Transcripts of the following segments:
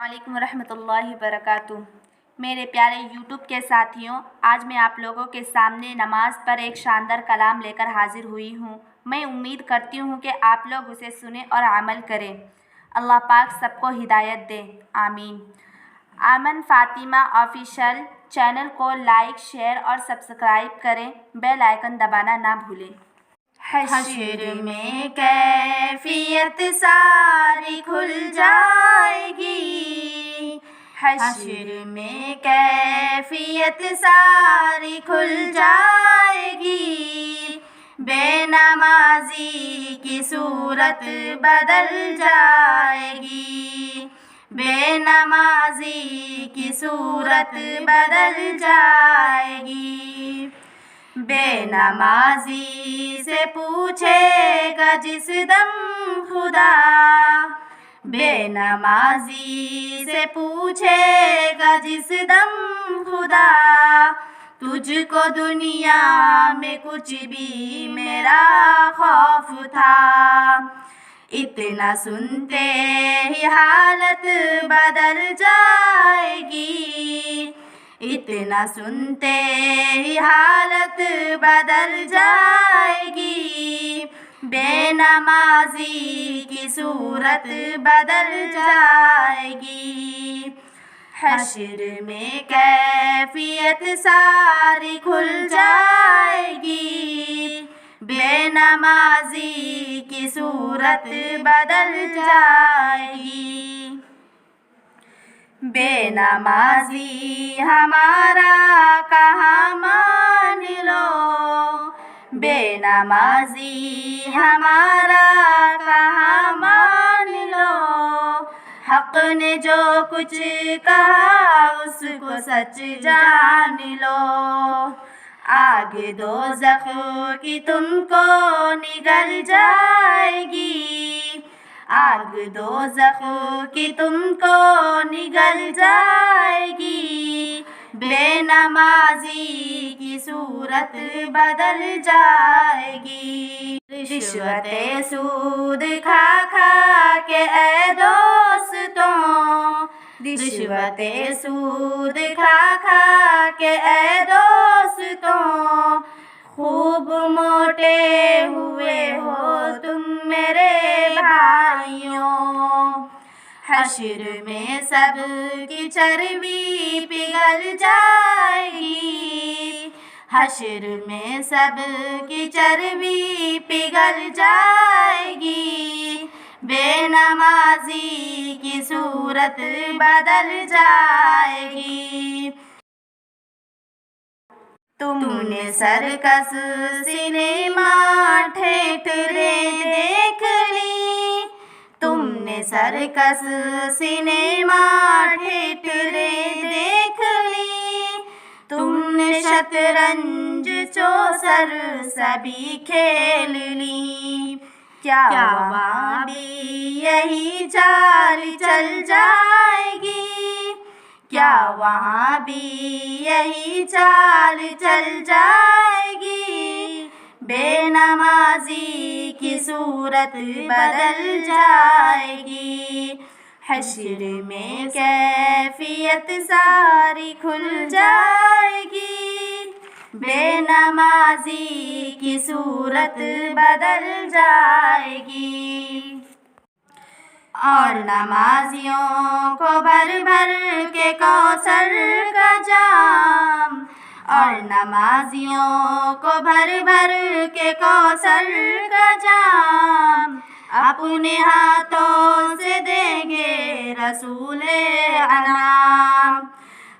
وعلیکم ورحمۃ اللہ وبرکاتہ۔ میرے پیارے یوٹیوب کے ساتھیوں، آج میں آپ لوگوں کے سامنے نماز پر ایک شاندار کلام لے کر حاضر ہوئی ہوں۔ میں امید کرتی ہوں کہ آپ لوگ اسے سنیں اور عمل کریں۔ اللہ پاک سب کو ہدایت دے، آمین۔ آمن فاطمہ آفیشیل چینل کو لائک، شیئر اور سبسکرائب کریں، بیل آئیکن دبانا نہ بھولیں۔ حشر میں کیفیت ساری کھل جائے گی، حشر میں کیفیت ساری کھل جائے گی، بے نمازی کی صورت بدل جائے گی، بے نمازی کی صورت بدل جائے گی۔ بے نمازی سے پوچھے گا جس دم خدا، بے نمازی سے پوچھے گا جس دم خدا، تجھ کو دنیا میں کچھ بھی میرا خوف تھا، اتنا سنتے ہی حالت بدل جائے گی، اتنا سنتے ہی حالت بدل جائے گی، بے نمازی کی صورت بدل جائے گی۔ حشر میں کیفیت ساری کھل جائے گی، بے نمازی کی صورت بدل جائے گی۔ بے نمازی ہمارا کہاں مان لو، بے نمازی ہمارا کہاں مان لو، حق نے جو کچھ کہا اس کو سچ جان لو، آگ دوزخ کی تم کو نگل جائے گی، آگ دوزخ کی تم کو نگل جائے گی، بے نمازی کی صورت بدل جائے گی۔ رشوت سود کھا کھا کے اے دوستوں، رشوت سود کھا کھا کے اے دوستوں، خوب موٹے ہوئے ہو تم میرے بھائیوں، حشر میں سب کی چربی پگھل جائے گی، حشر میں سب کی چربی پگھل جائے گی، بے نمازی کی صورت بدل جائے گی۔ تم نے سرکس سنیما تھیٹرے دیکھ لی، تم نے سرکس سنیما تھیٹرے دیکھ لی، تم نے شطرنج چوسر سبھی کھیل لی، کیا وہاں بھی یہی چال چل جائے گی، کیا وہاں بھی یہی چال چل جائے گی، بے نمازی کی صورت بدل جائے گی۔ حشر میں کیفیت ساری کھل جائے گی، بے نمازی کی صورت بدل جائے گی۔ اور نمازیوں کو بھر بھر کے کوثر کا جام، اور نمازیوں کو بھر بھر کے کوثر کا جام، اپنے ہاتھوں سے دیں گے رسول انعام،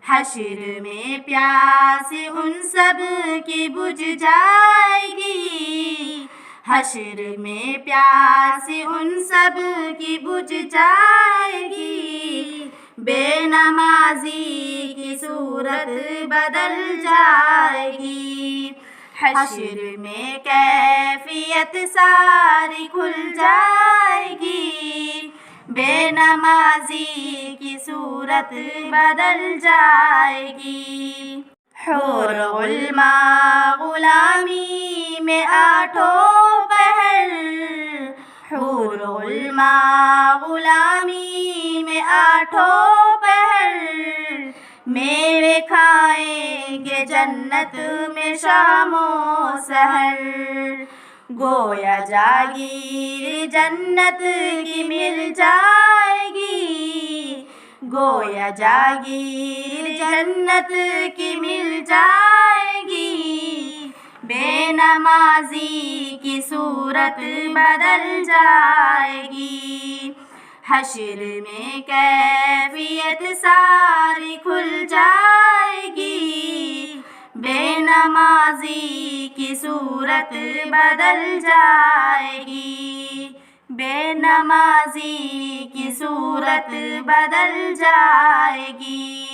حشر میں پیاس ان سب کی بجھ جائے گی، حشر میں پیاس ان سب کی بجھ جائے گی، بے نمازی کی صورت بدل جائے گی۔ حشر میں کیفیت ساری کھل جائے گی، بے نمازی کی صورت بدل جائے گی۔ حور غلاماں غلامی میں آٹھوں پہر، حور غلما غلامی میں آٹھوں پہر میوے کھائیں گے جنت میں شام و سحر گویا جاگیر جنت کی مل جائے گی گویا جاگیر جنت کی مل جائے گی بے نمازی کی صورت بدل جائے گی حشر میں کیفیت ساری کھل جائے گی بے نمازی کی صورت بدل جائے گی بے نمازی کی صورت بدل جائے گی